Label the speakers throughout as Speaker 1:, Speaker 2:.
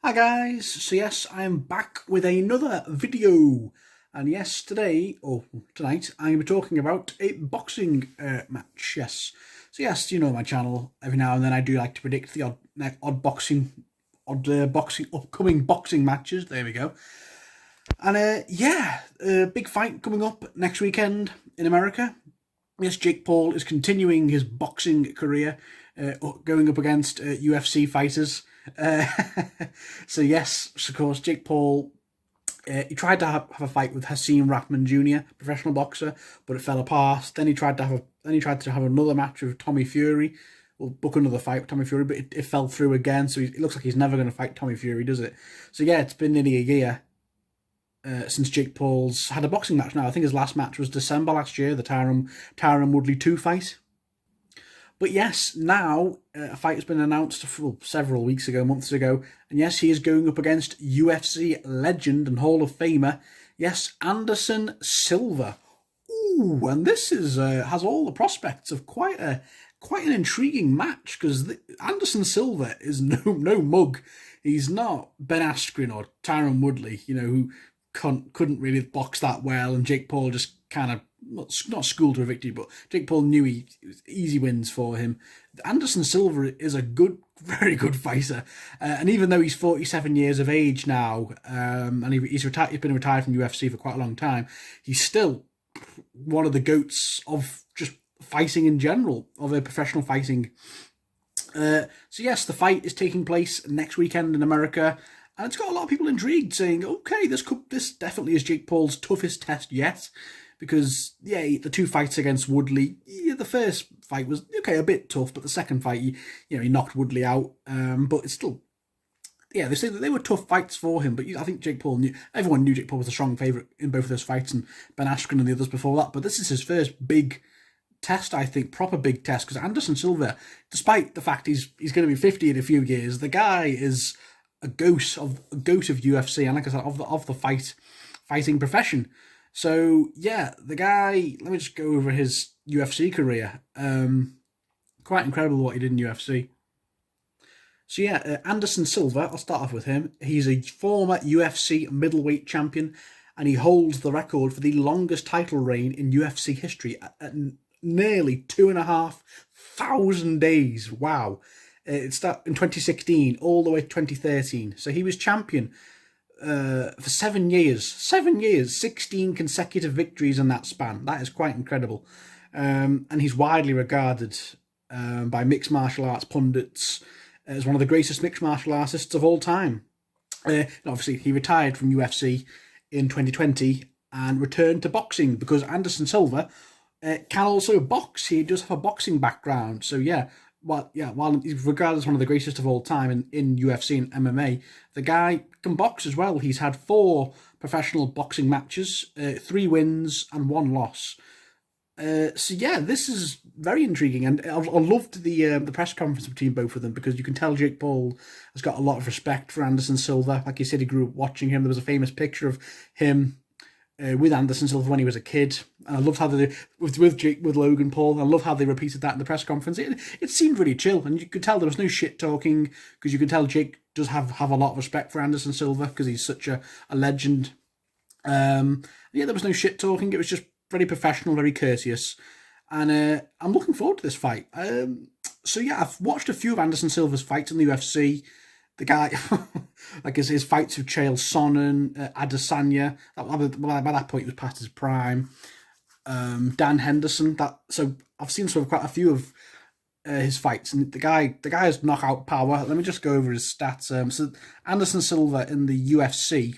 Speaker 1: Hi guys, so yes, I am back with another video, and yes, today, or tonight, I'm going to be talking about a boxing match, yes. So yes, you know my channel, every now and then I do like to predict the upcoming boxing matches, there we go. And yeah, a big fight coming up next weekend in America. Yes, Jake Paul is continuing his boxing career, going up against UFC fighters. Uh, so yes, of course, Jake Paul, he tried to have a fight with Hasim Rahman Jr., professional boxer, but it fell apart. Then he tried to have another match with Tommy Fury. We'll book another fight with Tommy Fury, but it fell through again. So it looks like he's never going to fight Tommy Fury, does it? So yeah, it's been nearly a year since Jake Paul's had a boxing match now. I think his last match was December last year, the Tyron Woodley 2 fight. But yes, now a fight has been announced several weeks ago, months ago, and yes, he is going up against UFC legend and Hall of Famer, yes, Anderson Silva. Ooh, and this is has all the prospects of quite an intriguing match because Anderson Silva is no mug. He's not Ben Askren or Tyron Woodley, who couldn't really box that well, and Jake Paul just kind of not schooled to a victory, but Jake Paul knew it was easy wins for him. Anderson Silva is a very good fighter, and even though he's 47 years of age now, and he's been retired from UFC for quite a long time, he's still one of the goats of just fighting in general, of a professional fighting. So yes, the fight is taking place next weekend in America. And it's got a lot of people intrigued, saying, okay, this definitely is Jake Paul's toughest test yet. Because, yeah, the two fights against Woodley, yeah, the first fight was, okay, a bit tough, but the second fight, he knocked Woodley out. But it's still, yeah, they say that they were tough fights for him, but I think everyone knew Jake Paul was a strong favourite in both of those fights, and Ben Askren and the others before that. But this is his first big test, I think, proper big test, because Anderson Silva, despite the fact he's going to be 50 in a few years, the guy is a ghost of UFC, and like I said, of the fighting profession. So yeah, the guy. Let me just go over his UFC career. Quite incredible what he did in UFC. So yeah, Anderson Silva. I'll start off with him. He's a former UFC middleweight champion, and he holds the record for the longest title reign in UFC history at nearly 2,500 days. Wow. It started in 2016 all the way to 2013. So he was champion for 7 years. 7 years, 16 consecutive victories in that span. That is quite incredible. And he's widely regarded by mixed martial arts pundits as one of the greatest mixed martial artists of all time. Obviously, he retired from UFC in 2020 and returned to boxing because Anderson Silva can also box. He does have a boxing background. So yeah, while he's regarded as one of the greatest of all time in UFC and MMA, the guy can box as well. He's had 4 professional boxing matches, 3 wins and 1 loss. So yeah, this is very intriguing, and I loved the press conference between both of them because you can tell Jake Paul has got a lot of respect for Anderson Silva. Like he said, he grew up watching him. There was a famous picture of him with Anderson Silva when he was a kid. And I loved how they with Logan Paul. I love how they repeated that in the press conference. It seemed really chill, and you could tell there was no shit talking because you could tell Jake does have a lot of respect for Anderson Silva because he's such a legend. Yeah, there was no shit talking. It was just very professional, very courteous, and I'm looking forward to this fight. So yeah, I've watched a few of Anderson Silva's fights in the UFC. The guy, like his fights with Chael Sonnen, Adesanya, by that point he was past his prime. Dan Henderson. So I've seen sort of quite a few of his fights, and the guy has knockout power. Let me just go over his stats. So Anderson Silva in the UFC,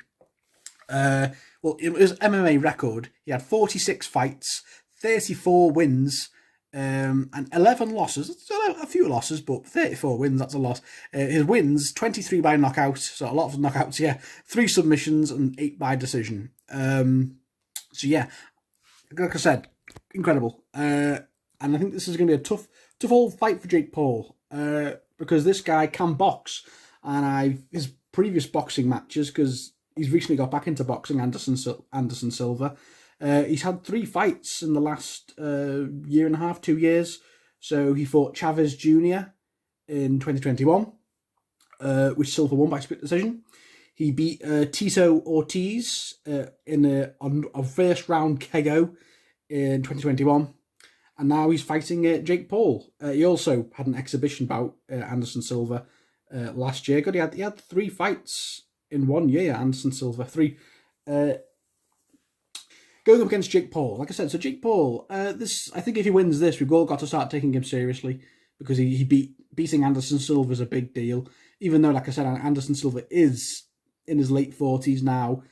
Speaker 1: well, it was MMA record. He had 46 fights, 34 wins, and 11 losses. So a few losses, but 34 wins, that's a loss. His wins, 23 by knockout, so a lot of knockouts, yeah. 3 submissions and 8 by decision. So yeah, like I said, incredible. And I think this is going to be a tough old fight for Jake Paul, because this guy can box. And his previous boxing matches, because he's recently got back into boxing, Anderson Silva. He's had 3 fights in the last year and a half, 2 years. So he fought Chavez Jr. in 2021. which Silva won by split decision. He beat Tito Ortiz in a first round KO in 2021. And now he's fighting Jake Paul. He also had an exhibition bout, Anderson Silva, last year. God, he had 3 fights in 1 year, Anderson Silva. 3. Going up against Jake Paul. Like I said, so Jake Paul, I think if he wins this, we've all got to start taking him seriously, because beating Anderson Silva is a big deal. Even though, like I said, Anderson Silva is in his late 40s now.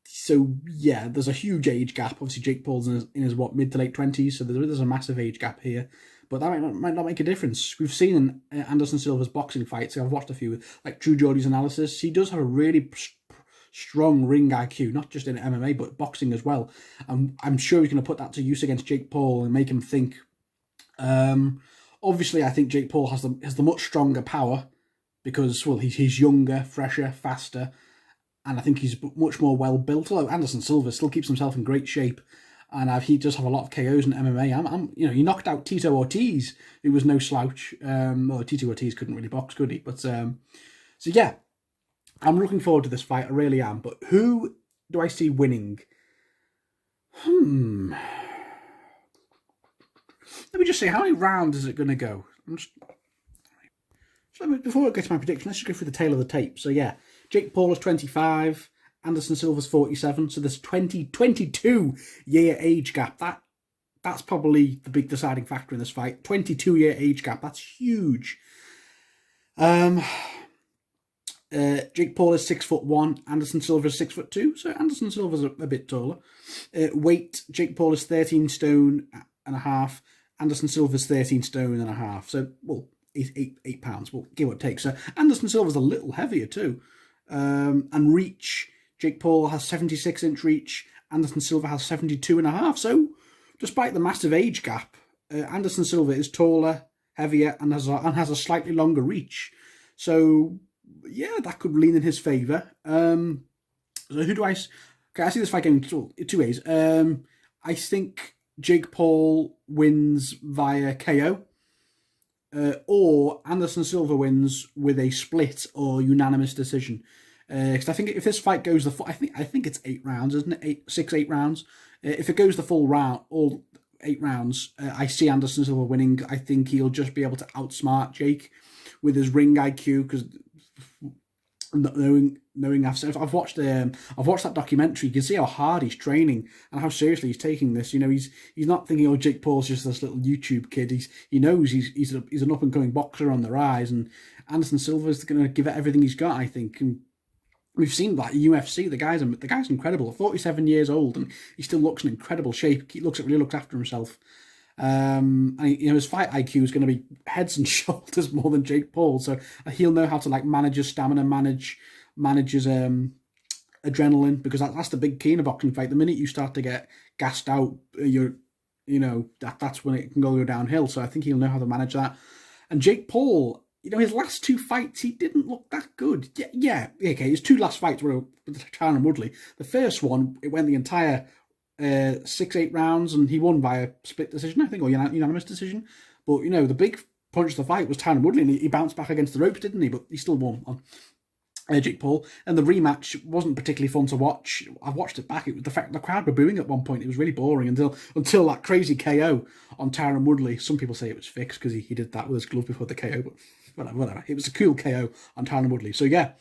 Speaker 1: So, yeah, there's a huge age gap. Obviously, Jake Paul's in his mid to late 20s, so there's a massive age gap here. But that might not make a difference. We've seen in Anderson Silva's boxing fights, I've watched a few, like Drew Jordy's analysis, he does have a really strong ring IQ, not just in MMA, but boxing as well. I'm sure he's going to put that to use against Jake Paul and make him think. Obviously, I think Jake Paul has the much stronger power because, well, he's younger, fresher, faster, and I think he's much more well-built, although Anderson Silva still keeps himself in great shape, and he does have a lot of KOs in MMA. He knocked out Tito Ortiz, who was no slouch. Well, Tito Ortiz couldn't really box, could he? But, so yeah, I'm looking forward to this fight, I really am. But who do I see winning? Let me just say, how many rounds is it going to go? Before I get to my prediction, let's just go through the tail of the tape. So yeah, Jake Paul is 25, Anderson Silva's 47, so there's 22-year age gap. That's probably the big deciding factor in this fight. 22-year age gap, that's huge. Jake Paul is 6'1", Anderson Silva is 6'2", so Anderson Silva's a bit taller. Weight, Jake Paul is 13 stone and a half, Anderson Silva's 13 stone and a half. So, well, he's 8 pounds, well, give or take. So Anderson Silva's a little heavier too. And reach, Jake Paul has 76-inch reach, Anderson Silva has 72 and a half. So, despite the massive age gap, Anderson Silva is taller, heavier, and has a slightly longer reach. So, yeah, that could lean in his favour. So who do I... Okay, I see this fight going 2 ways. I think Jake Paul wins via KO. Or Anderson Silva wins with a split or unanimous decision. Because I think if this fight goes I think it's 8 rounds, isn't it? 8 rounds. If it goes the full round, all 8 rounds, I see Anderson Silva winning. I think he'll just be able to outsmart Jake with his ring IQ, because knowing I've watched that documentary, you can see how hard he's training and how seriously he's taking this. He's not thinking, oh, Jake Paul's just this little YouTube kid. He knows he's an up and coming boxer on the rise, and Anderson Silva's going to give it everything he's got, I think. And we've seen that UFC. The guy's incredible. 47 years old, and he still looks in incredible shape. He really looks after himself. And his fight IQ is going to be heads and shoulders more than Jake Paul, so he'll know how to manage his stamina, manage his adrenaline, because that's the big key in a boxing fight. The minute you start to get gassed out, that's when it can go downhill. So I think he'll know how to manage that. And Jake Paul, his last 2 fights, he didn't look that good. Yeah, okay, his 2 last fights were with Tyron Woodley. The first one, it went the entire 6-8 rounds, and he won by a split decision, I think, or unanimous decision. But the big punch of the fight was Tyron Woodley, and he bounced back against the ropes, didn't he? But he still won on Jake Paul. And the rematch wasn't particularly fun to watch. I watched it back. It was the crowd were booing at one point. It was really boring until that crazy KO on Tyron Woodley. Some people say it was fixed because he did that with his glove before the KO, but whatever. It was a cool KO on Tyron Woodley. So yeah.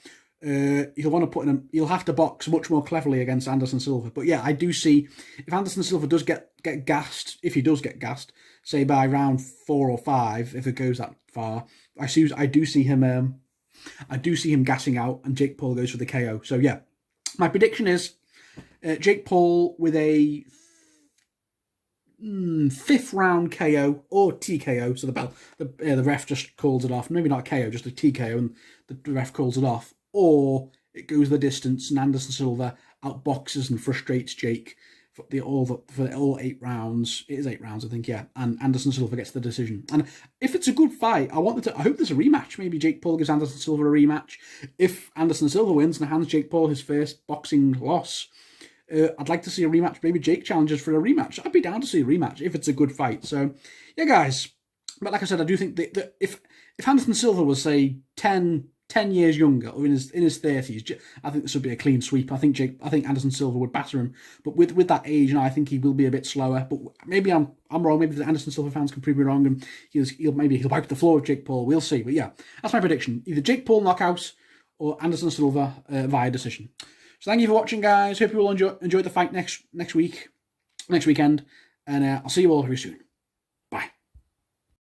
Speaker 1: He'll have to box much more cleverly against Anderson Silva. But yeah, I do see if Anderson Silva does get gassed, if he does get gassed, say by round 4 or 5, if it goes that far, I do see him gassing out, and Jake Paul goes for the KO. So yeah, my prediction is Jake Paul with a 5th round KO or TKO. So the ref just calls it off. Maybe not a KO, just a TKO, and the ref calls it off. Or it goes the distance, and Anderson Silva outboxes and frustrates Jake for all 8 rounds. It is 8 rounds, I think, yeah. And Anderson Silva gets the decision. And if it's a good fight, I hope there's a rematch. Maybe Jake Paul gives Anderson Silva a rematch. If Anderson Silva wins and hands Jake Paul his first boxing loss, I'd like to see a rematch. Maybe Jake challenges for a rematch. I'd be down to see a rematch if it's a good fight. So, yeah, guys, But like I said, I do think that if Anderson Silva was, say, 10 years younger, or in his 30s, I think this would be a clean sweep. I think Anderson Silva would batter him. But with that age, I think he will be a bit slower. But maybe I'm wrong. Maybe the Anderson Silva fans can prove me wrong, and he'll wipe the floor with Jake Paul. We'll see. But yeah, that's my prediction. Either Jake Paul knockout or Anderson Silva via decision. So thank you for watching, guys. Hope you will enjoy the fight next weekend, and I'll see you all very soon.